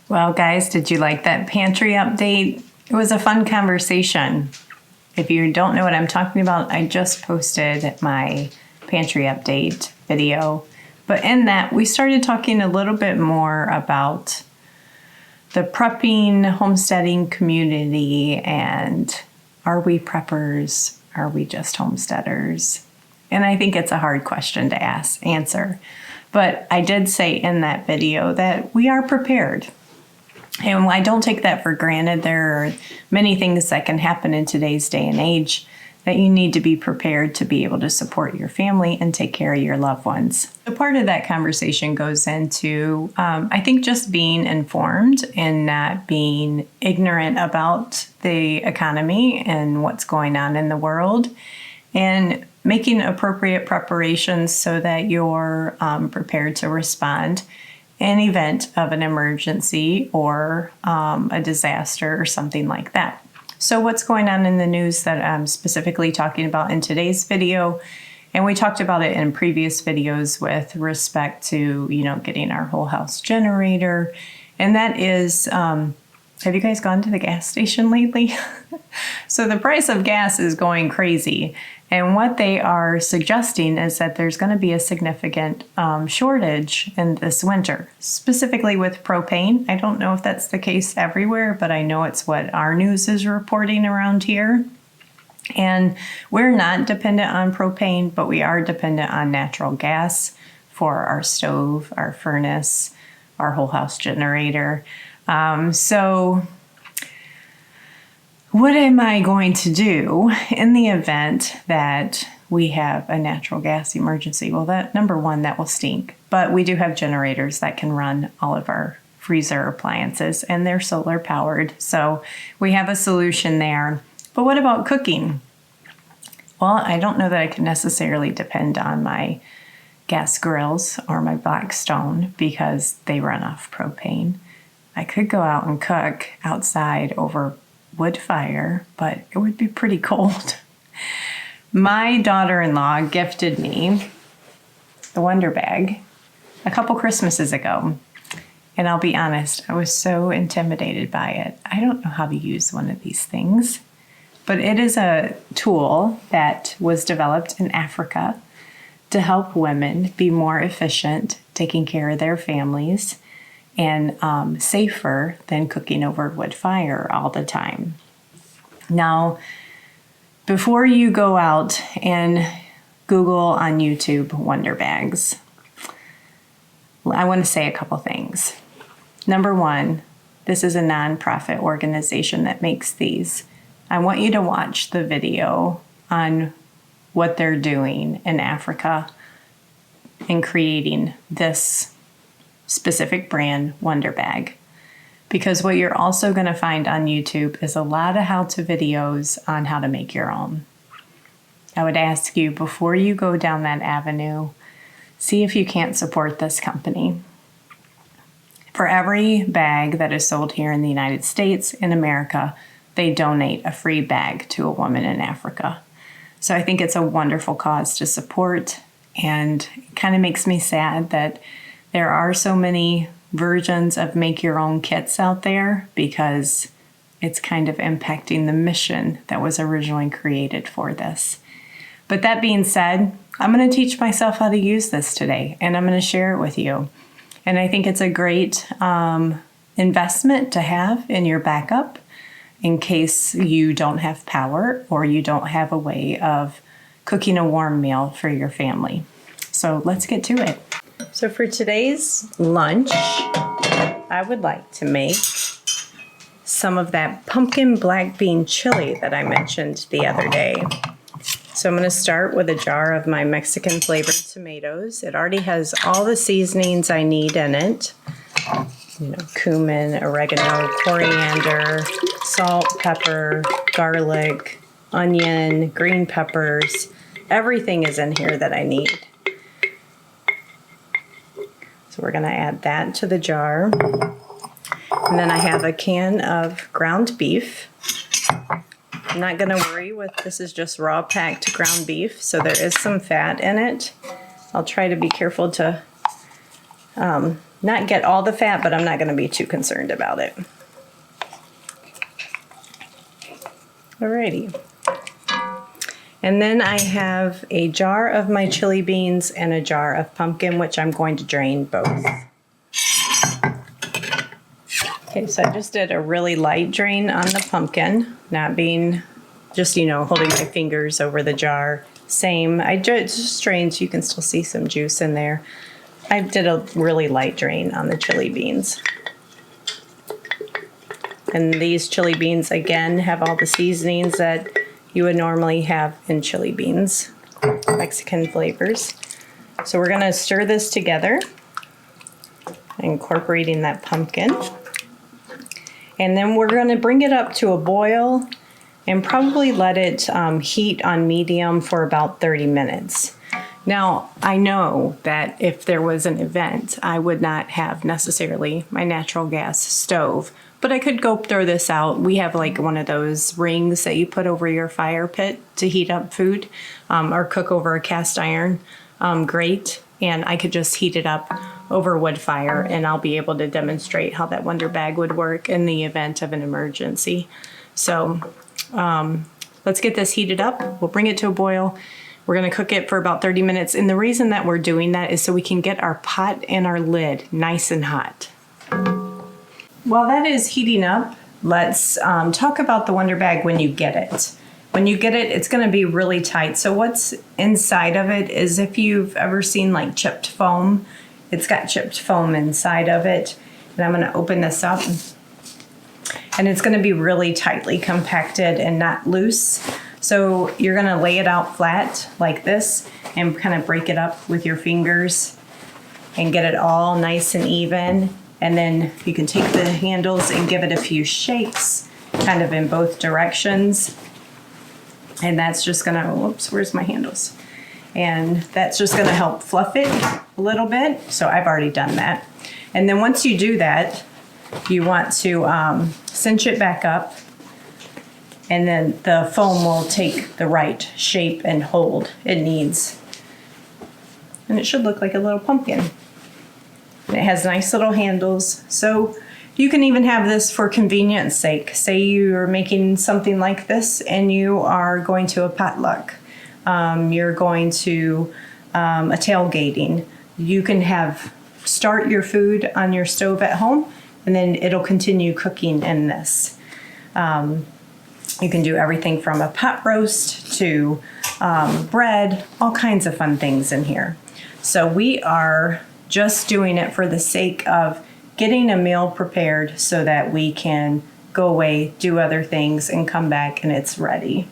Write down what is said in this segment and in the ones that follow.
Well, guys, did you like that pantry update? It was a fun conversation. If you don't know what I'm talking about, I just posted my pantry update video. But in that, we started talking a little bit more about the prepping, homesteading community, and are we preppers? Are we just homesteaders? And I think it's a hard question to answer. But I did say in that video that we are prepared. And I don't take that for granted. There are many things that can happen in today's day and age that you need to be prepared to be able to support your family and take care of your loved ones. So part of that conversation goes into, I think, just being informed and not being ignorant about the economy and what's going on in the world, and making appropriate preparations so that you're prepared to respond in event of an emergency or a disaster or something like that. So what's going on in the news that I'm specifically talking about in today's video, and we talked about it in previous videos with respect to, getting our whole house generator, and that is, have you guys gone to the gas station lately? So the price of gas is going crazy. And what they are suggesting is that there's going to be a significant shortage in this winter, specifically with propane. I don't know if that's the case everywhere, but I know it's what our news is reporting around here. And we're not dependent on propane, but we are dependent on natural gas for our stove, our furnace, our whole house generator. So what am I going to do in the event that we have a natural gas emergency? Well, number one, that will stink. But we do have generators that can run all of our freezer appliances, and they're solar powered. So we have a solution there. But what about cooking? Well, I don't know that I can necessarily depend on my gas grills or my Blackstone because they run off propane. I could go out and cook outside over wood fire, but it would be pretty cold. My daughter-in-law gifted me the WonderBag a couple Christmases ago, and I'll be honest, I was so intimidated by it. I don't know how to use one of these things, but it is a tool that was developed in Africa to help women be more efficient taking care of their families and safer than cooking over wood fire all the time. Now, before you go out and Google on YouTube WonderBags, I want to say a couple things. Number one, this is a nonprofit organization that makes these. I want you to watch the video on what they're doing in Africa in creating this specific brand, WonderBag. Because what you're also going to find on YouTube is a lot of how-to videos on how to make your own. I would ask you, before you go down that avenue, see if you can't support this company. For every bag that is sold here in the United States, in America, they donate a free bag to a woman in Africa. So I think it's a wonderful cause to support, and it kind of makes me sad that there are so many versions of make your own kits out there because it's kind of impacting the mission that was originally created for this. But that being said, I'm going to teach myself how to use this today, and I'm going to share it with you. And I think it's a great investment to have in your backup in case you don't have power or you don't have a way of cooking a warm meal for your family. So let's get to it. So for today's lunch, I would like to make some of that pumpkin black bean chili that I mentioned the other day. So I'm going to start with a jar of my Mexican flavored tomatoes. It already has all the seasonings I need in it. Cumin, oregano, coriander, salt, pepper, garlic, onion, green peppers. Everything is in here that I need. So we're going to add that to the jar. And then I have a can of ground beef. I'm not going to worry with this is just raw packed ground beef, so there is some fat in it. I'll try to be careful to not get all the fat, but I'm not going to be too concerned about it. Alrighty. And then I have a jar of my chili beans and a jar of pumpkin, which I'm going to drain both. Okay, so I just did a really light drain on the pumpkin, not being just, holding my fingers over the jar. Same, I just drained so you can still see some juice in there. I did a really light drain on the chili beans. And these chili beans, again, have all the seasonings that you would normally have in chili beans, Mexican flavors. So we're gonna stir this together, incorporating that pumpkin. And then we're gonna bring it up to a boil and probably let it heat on medium for about 30 minutes. Now, I know that if there was an event, I would not have necessarily my natural gas stove, but I could go throw this out. We have like one of those rings that you put over your fire pit to heat up food or cook over a cast iron grate, and I could just heat it up over wood fire, and I'll be able to demonstrate how that WonderBag would work in the event of an emergency. So let's get this heated up. We'll bring it to a boil. We're going to cook it for about 30 minutes. And the reason that we're doing that is so we can get our pot and our lid nice and hot. While that is heating up, let's talk about the WonderBag when you get it. When you get it, it's going to be really tight. So what's inside of it is, if you've ever seen like chipped foam, it's got chipped foam inside of it. And I'm going to open this up. And it's going to be really tightly compacted and not loose. So you're going to lay it out flat like this and kind of break it up with your fingers and get it all nice and even. And then you can take the handles and give it a few shakes kind of in both directions. And that's just going to, whoops, where's my handles? And that's just going to help fluff it a little bit. So I've already done that. And then once you do that, you want to cinch it back up, and then the foam will take the right shape and hold it needs. And it should look like a little pumpkin. And it has nice little handles. So you can even have this for convenience sake. Say you're making something like this and you are going to a potluck. You're going to a tailgating. You can start your food on your stove at home, and then it'll continue cooking in this. You can do everything from a pot roast to bread, all kinds of fun things in here. So we are just doing it for the sake of getting a meal prepared so that we can go away, do other things, and come back and it's ready.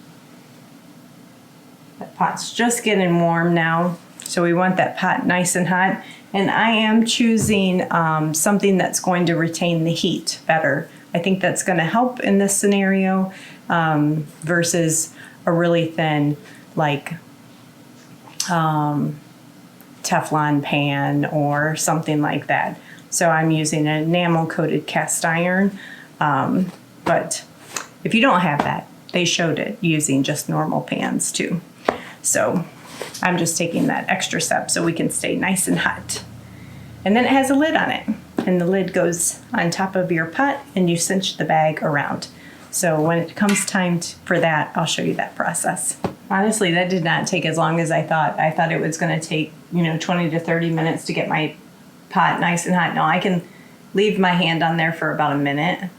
That pot's just getting warm now, so we want that pot nice and hot. And I am choosing something that's going to retain the heat better. I think that's going to help in this scenario versus a really thin, like Teflon pan or something like that. So I'm using an enamel-coated cast iron. But if you don't have that, they showed it using just normal pans too. So I'm just taking that extra step so we can stay nice and hot. And then it has a lid on it, and the lid goes on top of your pot and you cinch the bag around. So when it comes time for that, I'll show you that process. Honestly, that did not take as long as I thought. I thought it was going to take, 20 to 30 minutes to get my pot nice and hot. No, I can leave my hand on there for about a minute,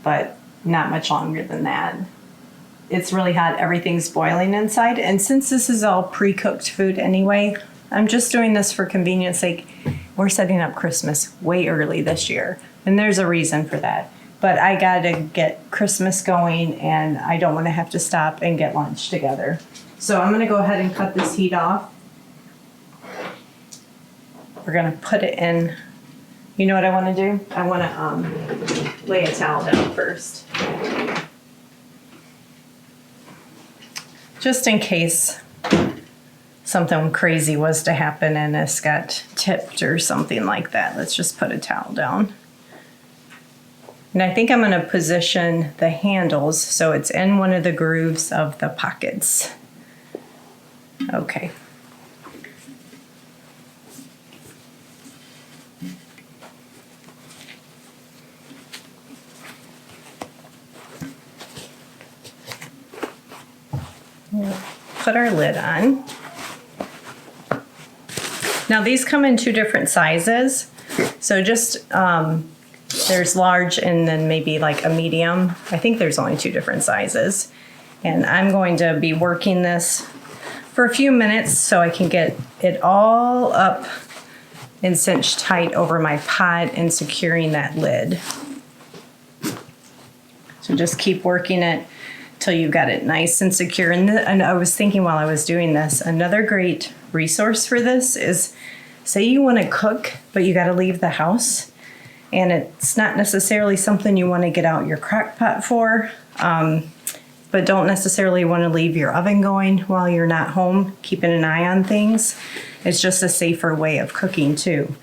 but not much longer than that. It's really hot. Everything's boiling inside. And since this is all pre-cooked food anyway, I'm just doing this for convenience sake. We're setting up Christmas way early this year, and there's a reason for that. But I got to get Christmas going, and I don't want to have to stop and get lunch together. So I'm going to go ahead and cut this heat off. We're going to put it in. You know what I want to do? I want to lay a towel down first. Just in case something crazy was to happen and this got tipped or something like that. Let's just put a towel down. And I think I'm going to position the handles so it's in one of the grooves of the pockets. Okay. put our lid on. Now these come in 2 different sizes. So just, there's large and then maybe like a medium. I think there's only 2 different sizes. And I'm going to be working this for a few minutes so I can get it all up and cinched tight over my pot and securing that lid. So just keep working it till you've got it nice and secure. And I was thinking while I was doing this, another great resource for this is, say you want to cook, but you got to leave the house, and it's not necessarily something you want to get out your crock pot for, but don't necessarily want to leave your oven going while you're not home, keeping an eye on things. It's just a safer way of cooking too.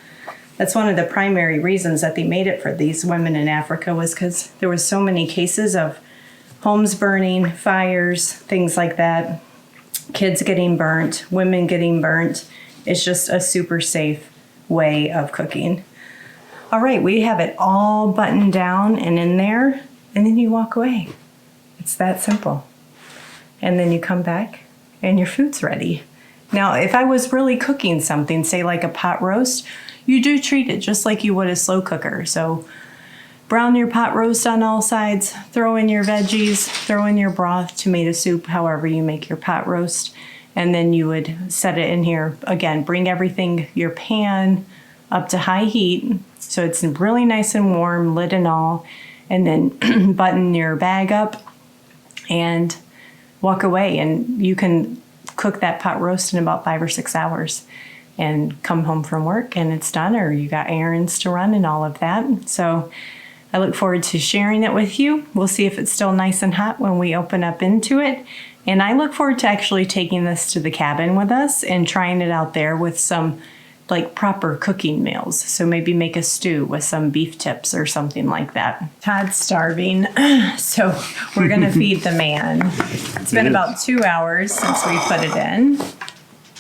That's one of the primary reasons that they made it for these women in Africa, was because there was so many cases of homes burning, fires, things like that, kids getting burnt, women getting burnt. It's just a super safe way of cooking. All right, we have it all buttoned down and in there, and then you walk away. It's that simple. And then you come back and your food's ready. Now, if I was really cooking something, say like a pot roast, you do treat it just like you would a slow cooker. So brown your pot roast on all sides, throw in your veggies, throw in your broth, tomato soup, however you make your pot roast. And then you would set it in here. Again, bring everything, your pan, up to high heat, so it's really nice and warm, lid and all. And then button your bag up and walk away. And you can cook that pot roast in about 5 or 6 hours and come home from work and it's done, or you got errands to run and all of that. So I look forward to sharing it with you. We'll see if it's still nice and hot when we open up into it. And I look forward to actually taking this to the cabin with us and trying it out there with some like proper cooking meals. So maybe make a stew with some beef tips or something like that. Todd's starving, so we're gonna feed the man. It's been about 2 hours since we put it in.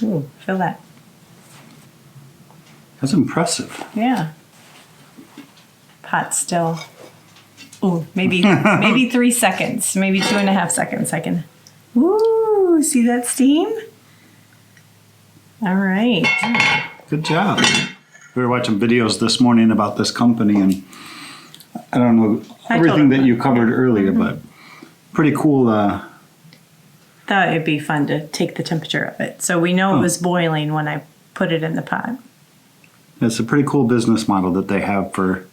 Ooh, feel that. That's impressive. Yeah. Pot still. Ooh, maybe 3 seconds, maybe 2.5 seconds. I can. Ooh, see that steam? All right. Good job. We were watching videos this morning about this company, and I don't know everything that you covered earlier, but pretty cool. Thought it'd be fun to take the temperature of it. So we know it was boiling when I put it in the pot. It's a pretty cool business model that they have for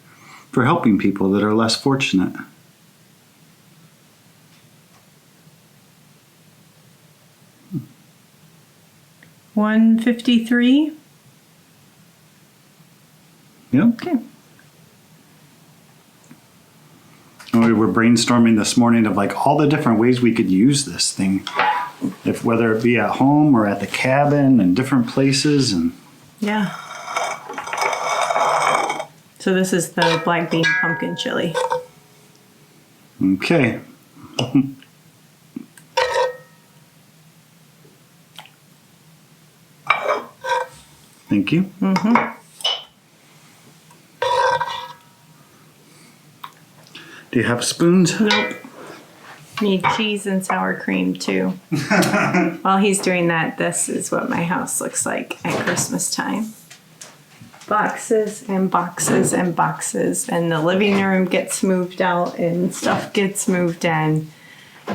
helping people that are less fortunate. $153. Yep. Okay. And we were brainstorming this morning of like all the different ways we could use this thing, if whether it be at home or at the cabin and different places. And Yeah. So this is the black bean pumpkin chili. okay. Thank you. Mm-hmm. Do you have spoons? Nope. Need cheese and sour cream too. While he's doing that, this is what my house looks like at Christmas time. Boxes and boxes and boxes, and the living room gets moved out and stuff gets moved in.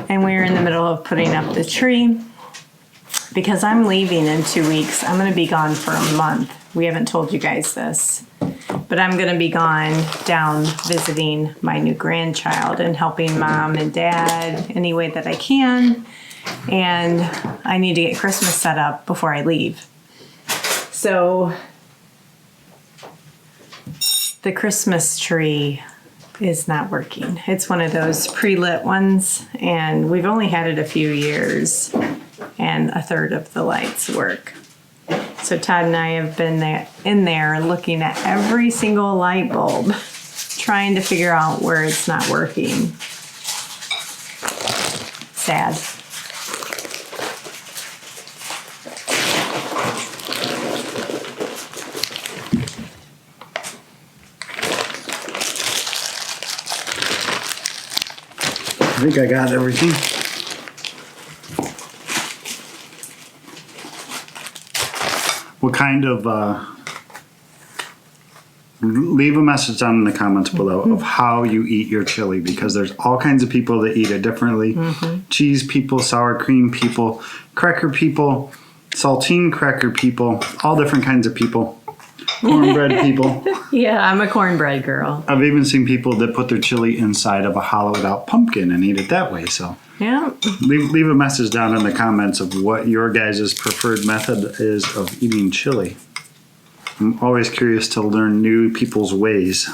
And we're in the middle of putting up the tree because I'm leaving in 2 weeks. I'm going to be gone for a month. We haven't told you guys this, but I'm going to be gone down visiting my new grandchild and helping mom and dad any way that I can. And I need to get Christmas set up before I leave. So the Christmas tree is not working. It's one of those pre-lit ones, and we've only had it a few years, and a third of the lights work. So Todd and I have been in there looking at every single light bulb, trying to figure out where it's not working. Sad. I think I got everything. what kind of leave a message down in the comments below of how you eat your chili, because there's all kinds of people that eat it differently. Cheese people, sour cream people, cracker people, saltine cracker people, all different kinds of people. Cornbread people. Yeah, I'm a cornbread girl. I've even seen people that put their chili inside of a hollowed out pumpkin and eat it that way. So Yeah. leave a message down in the comments of what your guys' preferred method is of eating chili. I'm always curious to learn new people's ways,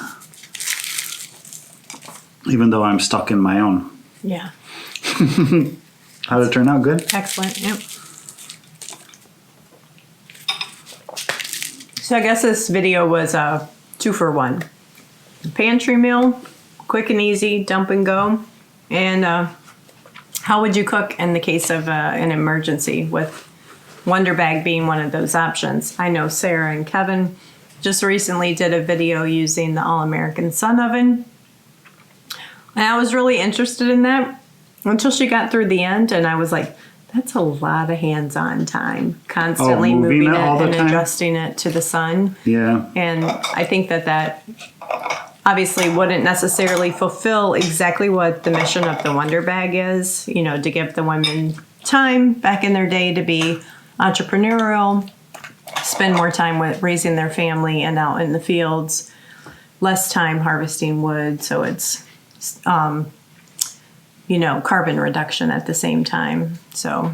even though I'm stuck in my own. Yeah. How'd it turn out? Good? Excellent. Yep. So I guess this video was a 2-for-1. Pantry meal, quick and easy, dump and go. And how would you cook in the case of an emergency, with WonderBag being one of those options? I know Sarah and Kevin just recently did a video using the All-American Sun Oven. And I was really interested in that until she got through the end, and I was like, that's a lot of hands-on time, constantly moving moving it it all the and time? adjusting it to the sun. Yeah. And I think that obviously wouldn't necessarily fulfill exactly what the mission of the WonderBag is, you know, to give the women time back in their day to be entrepreneurial, spend more time with raising their family and out in the fields, less time harvesting wood. So it's, you know, carbon reduction at the same time. So,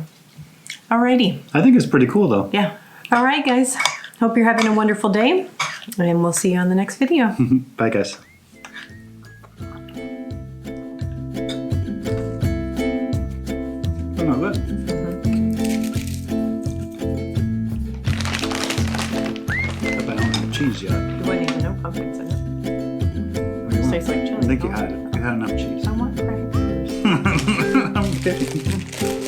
alrighty. I think it's pretty cool though. Yeah. All right, guys. Hope you're having a wonderful day, and we'll see you on the next video. Bye, guys. Oh, no, good. Except I don't have cheese yet. You wouldn't even know pumpkins in it. It tastes like chili. I think you had enough cheese. I want crackers. I'm kidding.